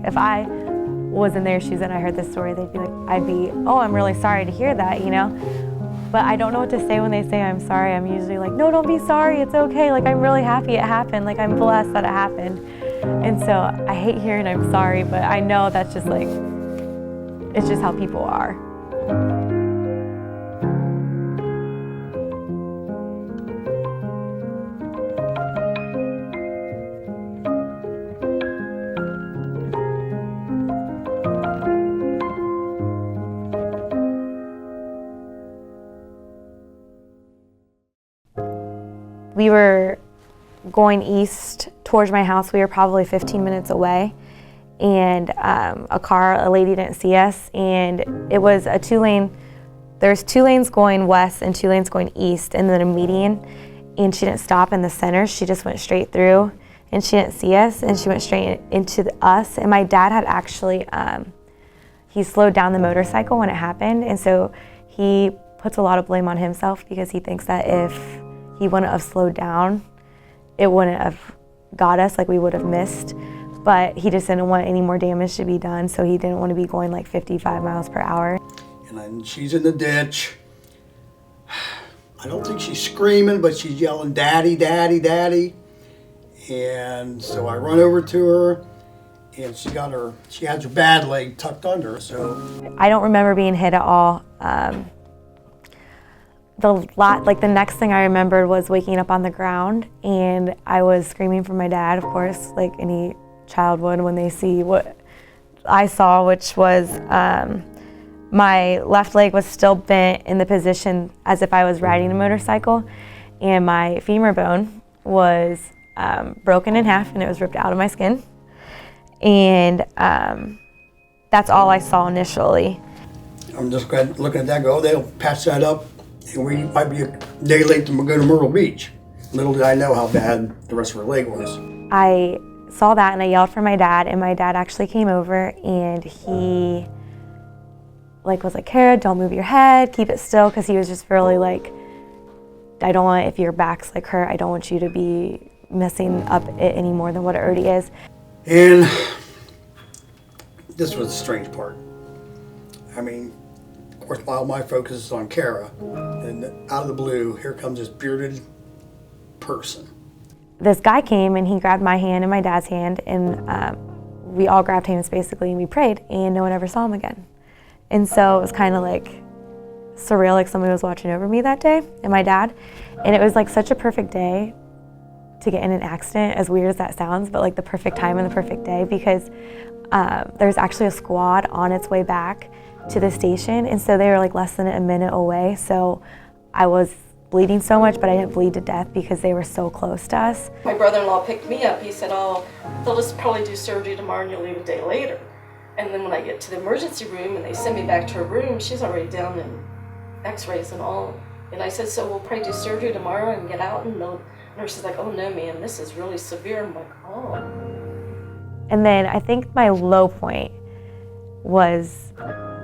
if I was in their shoes and I heard this story, they'd be like, oh, I'm really sorry to hear that, you know? But I don't know what to say when they say I'm sorry. I'm usually like, no, don't be sorry, it's okay. Like, I'm really happy it happened. Like, I'm blessed that it happened. And so I hate hearing I'm sorry, but I know that's just like, it's just how people are. We were going east towards my house. We were probably 15 minutes away, and a lady didn't see us, and it was a two-lane. There's 2 lanes going west and 2 lanes going east, and then a median, and she didn't stop in the center. She just went straight through, and she didn't see us, and she went straight into us. And my dad had actually, he slowed down the motorcycle when it happened, and so he puts a lot of blame on himself because he thinks that if he wouldn't have slowed down, it wouldn't have got us, like we would have missed. But he just didn't want any more damage to be done, so he didn't want to be going like 55 miles per hour. And then she's in the ditch. I don't think she's screaming, but she's yelling, "Daddy, Daddy, Daddy." And so I run over to her, and she has her bad leg tucked under, so. I don't remember being hit at all. The next thing I remembered was waking up on the ground, and I was screaming for my dad, of course, like any child would when they see what I saw, which was my left leg was still bent in the position as if I was riding a motorcycle, and my femur bone was broken in half, and it was ripped out of my skin. And that's all I saw initially. I'm just looking at that, go, they'll patch that up, and we might be a day late to go to Myrtle Beach. Little did I know how bad the rest of her leg was. I saw that and I yelled for my dad, and my dad actually came over, and he was like, "Kara, don't move your head, keep it still," because he was just really like, I don't want, if your back's like hurt, I don't want you to be messing up it any more than what it already is. And this was the strange part. I mean, of course, while my focus is on Kara, and out of the blue, here comes this bearded person. This guy came and he grabbed my hand and my dad's hand, and we all grabbed hands basically, and we prayed, and no one ever saw him again. And so it was kind of like surreal, like somebody was watching over me that day, and my dad. And it was like such a perfect day to get in an accident, as weird as that sounds, but like the perfect time and the perfect day, because there's actually a squad on its way back to the station, and so they were like less than a minute away. So I was bleeding so much, but I didn't bleed to death because they were so close to us. My brother-in-law picked me up. He said, "Oh, they'll just probably do surgery tomorrow and you'll leave a day later." And then when I get to the emergency room and they send me back to her room, she's already down in x-rays and all. And I said, "So we'll probably do surgery tomorrow and get out?" And the nurse is like, "Oh no, ma'am, this is really severe." I'm like, "Oh." And then I think my low point was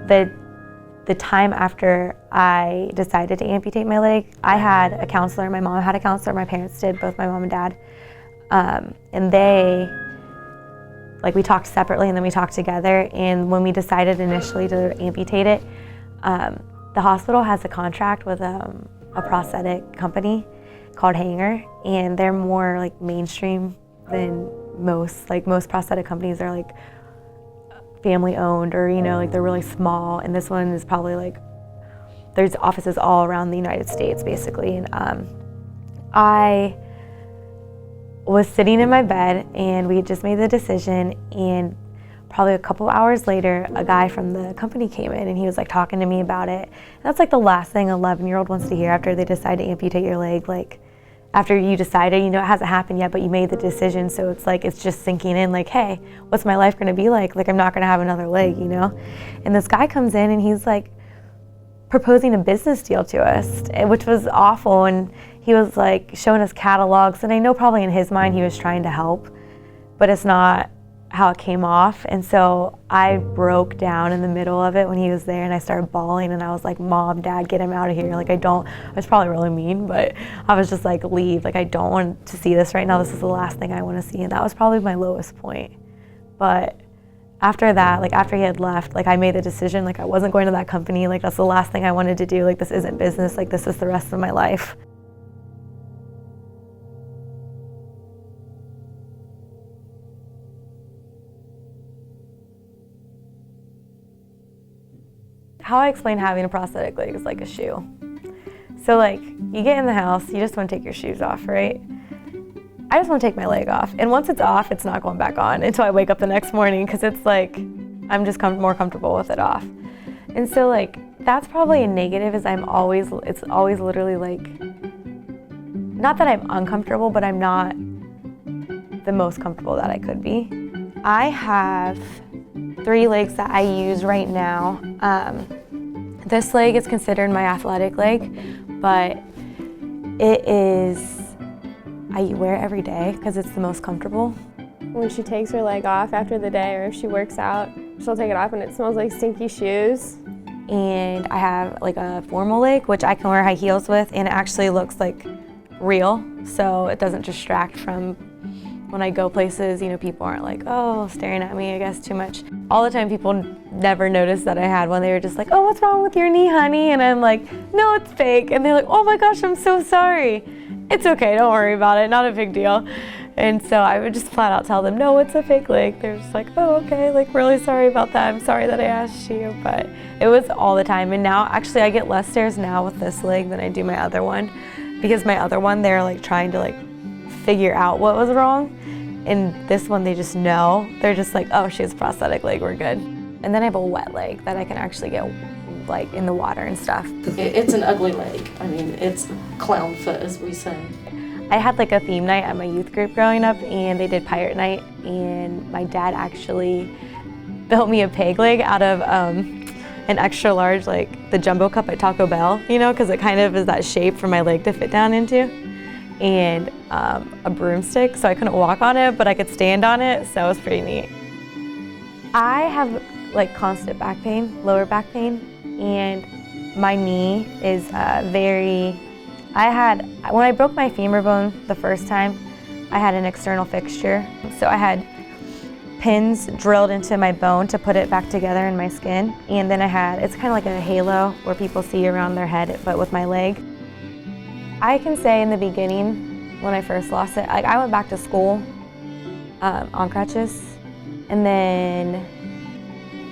the time after I decided to amputate my leg. I had a counselor, my mom had a counselor, my parents did, both my mom and dad. And we talked separately and then we talked together. And when we decided initially to amputate it, the hospital has a contract with a prosthetic company called Hanger, and they're more like mainstream than most. Like most prosthetic companies are like family owned, or they're really small, and this one is probably like, there's offices all around the United States basically. And I was sitting in my bed and we had just made the decision, and probably a couple hours later a guy from the company came in and he was like talking to me about it. And that's like the last thing an 11-year-old wants to hear after they decide to amputate your leg. Like after you decided, it hasn't happened yet, but you made the decision, so it's like it's just sinking in, like, hey, what's my life gonna be like? Like I'm not gonna have another leg, And this guy comes in and he's like proposing a business deal to us, which was awful, and he was like showing us catalogs, and I know probably in his mind he was trying to help, but it's not how it came off. And so I broke down in the middle of it when he was there, and I started bawling, and I was like, "Mom, Dad, get him out of here." Like I was probably really mean, but I was just like, leave. Like I don't want to see this right now. This is the last thing I want to see. And that was probably my lowest point. But after that, like after he had left, like I made the decision, like I wasn't going to that company, like that's the last thing I wanted to do, like this isn't business, like this is the rest of my life. How I explain having a prosthetic leg is like a shoe. So like, you get in the house, you just want to take your shoes off, right? I just want to take my leg off. And once it's off, it's not going back on until I wake up the next morning, because it's like, I'm just more comfortable with it off. And so like, that's probably a negative, is it's always literally like, not that I'm uncomfortable, but I'm not the most comfortable that I could be. I have 3 legs that I use right now. This leg is considered my athletic leg, but I wear it every day because it's the most comfortable. When she takes her leg off after the day, or if she works out, she'll take it off and it smells like stinky shoes. And I have like a formal leg, which I can wear high heels with, and it actually looks like real, so it doesn't distract from when I go places. You know, people aren't like, oh, staring at me, I guess, too much. All the time, people never noticed that I had one. They were just like, oh, what's wrong with your knee, honey? And I'm like, no, it's fake. And they're like, oh my gosh, I'm so sorry. It's okay, don't worry about it, not a big deal. And so I would just flat out tell them, no, it's a fake leg. They're just like, oh, okay, like really sorry about that. I'm sorry that I asked you. But it was all the time. And now, actually, I get less stares now with this leg than I do my other one. Because my other one, they're like trying to like figure out what was wrong. And this one, they just know. They're just like, oh, she has a prosthetic leg, we're good. And then I have a wet leg that I can actually get like in the water and stuff. It's an ugly leg. I mean, it's clown foot, as we say. I had like a theme night at my youth group growing up, and they did pirate night, and my dad actually built me a peg leg out of an extra large, like the jumbo cup at Taco Bell, you know, because it kind of is that shape for my leg to fit down into. And a broomstick, so I couldn't walk on it, but I could stand on it, so it was pretty neat. I have like constant back pain, lower back pain, and my knee is when I broke my femur bone the first time, I had an external fixture. So I had pins drilled into my bone to put it back together in my skin, and then it's kind of like a halo where people see around their head, but with my leg. I can say in the beginning, when I first lost it, I went back to school on crutches, and then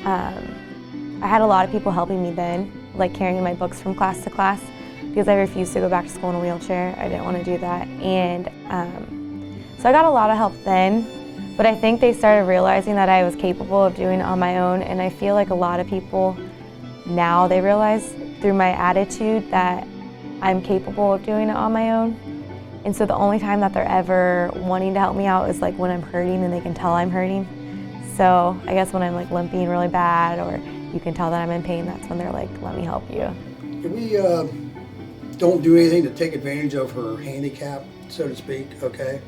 I had a lot of people helping me then, like carrying my books from class to class, because I refused to go back to school in a wheelchair. I didn't want to do that. And so I got a lot of help then, but I think they started realizing that I was capable of doing it on my own, and I feel like a lot of people now, they realize through my attitude that I'm capable of doing it on my own. And so the only time that they're ever wanting to help me out is like when I'm hurting and they can tell I'm hurting. So I guess when I'm like limping really bad, or you can tell that I'm in pain, that's when they're like, let me help you. We don't do anything to take advantage of her handicap, so to speak, okay?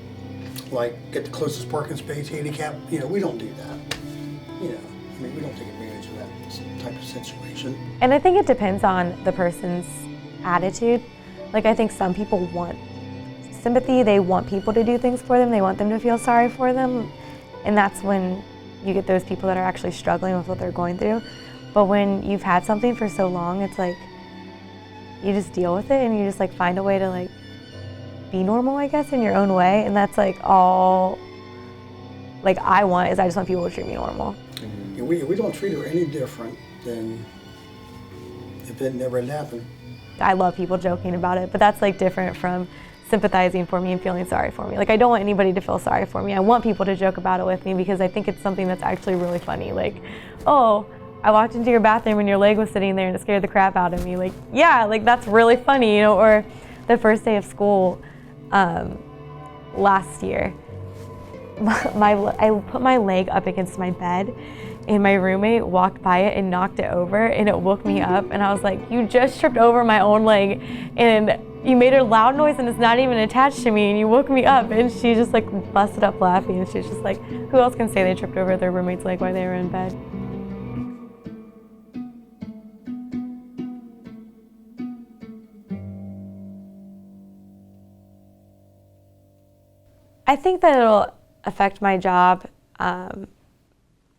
Like get the closest parking space handicap, you know, we don't do that. You know, I mean, we don't take advantage of that type of situation. And I think it depends on the person's attitude. Like I think some people want sympathy, they want people to do things for them, they want them to feel sorry for them, and that's when you get those people that are actually struggling with what they're going through. But when you've had something for so long, it's like you just deal with it and you just like find a way to like be normal, I guess, in your own way. And that's like all like I just want people to treat me normal. And we don't treat her any different than if it never had happened. I love people joking about it, but that's like different from sympathizing for me and feeling sorry for me. Like I don't want anybody to feel sorry for me. I want people to joke about it with me because I think it's something that's actually really funny. Like, oh, I walked into your bathroom and your leg was sitting there and it scared the crap out of me. Like, yeah, like that's really funny, you know. Or the first day of school last year, I put my leg up against my bed and my roommate walked by it and knocked it over and it woke me up, and I was like, you just tripped over my own leg and you made a loud noise and it's not even attached to me and you woke me up. And she just like busted up laughing, and she's just like, who else can say they tripped over their roommate's leg while they were in bed? I think that it'll affect my job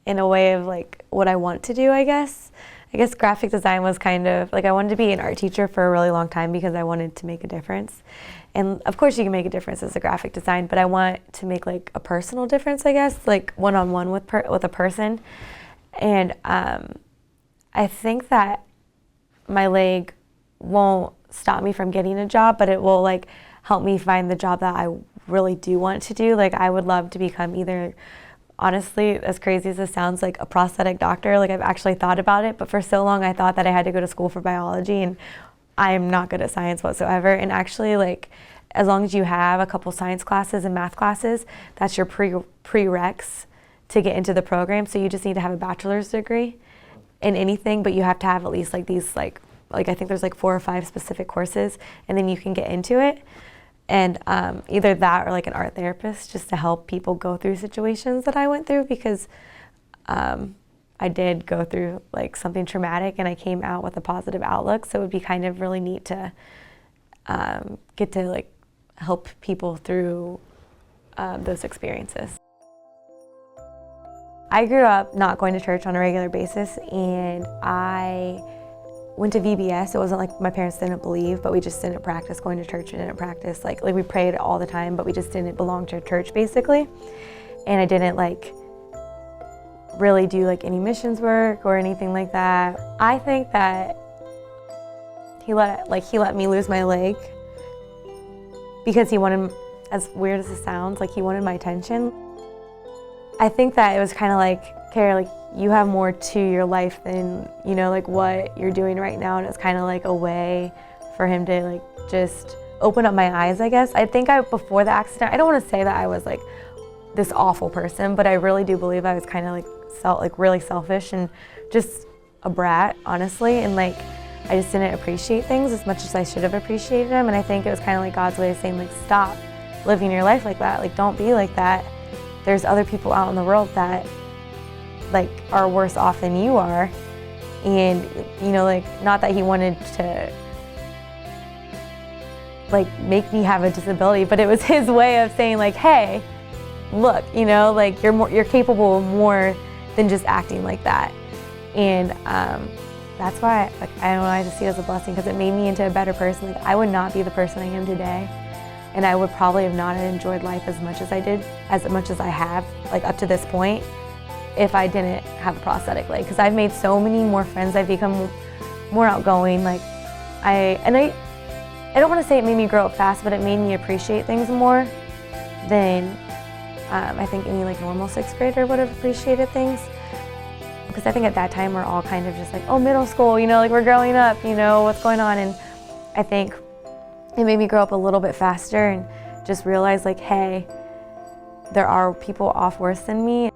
in a way of like what I want to do, I guess. I guess graphic design was kind of like I wanted to be an art teacher for a really long time because I wanted to make a difference. And of course you can make a difference as a graphic design, but I want to make like a personal difference, I guess, like one-on-one with a person. And I think that my leg won't stop me from getting a job, but it will like help me find the job that I really do want to do. Like I would love to become either, honestly, as crazy as this sounds, like a prosthetic doctor. Like I've actually thought about it, but for so long I thought that I had to go to school for biology, and I am not good at science whatsoever. And actually, like, as long as you have a couple science classes and math classes, that's your prereqs to get into the program. So you just need to have a bachelor's degree in anything, but you have to have at least like these like I think there's like 4 or 5 specific courses, and then you can get into it. And either that or like an art therapist, just to help people go through situations that I went through, because I did go through like something traumatic and I came out with a positive outlook. So it would be kind of really neat to get to like help people through those experiences. I grew up not going to church on a regular basis, and I went to VBS. It wasn't like my parents didn't believe, but we just didn't practice going to church. We didn't practice, like we prayed all the time, but we just didn't belong to church basically. And I didn't like really do like any missions work or anything like that. I think that he let me lose my leg because he wanted, as weird as it sounds, like he wanted my attention. I think that it was kind of like, Kara, like you have more to your life than, you know, like what you're doing right now. And it's kind of like a way for him to like just open up my eyes, I guess. I think before the accident, I don't want to say that I was like this awful person, but I really do believe I was kind of like really selfish and just a brat, honestly. And like, I just didn't appreciate things as much as I should have appreciated them. And I think it was kind of like God's way of saying, like, stop living your life like that. Like, don't be like that. There's other people out in the world that like are worse off than you are. And, you know, like, not that he wanted to like make me have a disability, but it was his way of saying like, hey, look, you know, like you're capable of more than just acting like that. And that's why I don't know, I just see it as a blessing, because it made me into a better person. Like I would not be the person I am today, and I would probably have not enjoyed life as much as I did, as much as I have, like up to this point, if I didn't have a prosthetic leg. Because I've made so many more friends. I've become more outgoing. Like I don't want to say it made me grow up fast, but it made me appreciate things more than I think any like normal 6th grader would have appreciated things. Because I think at that time we're all kind of just like, oh, middle school, you know, like we're growing up, you know, what's going on? And I think it made me grow up a little bit faster and just realize like, hey, there are people off worse than me.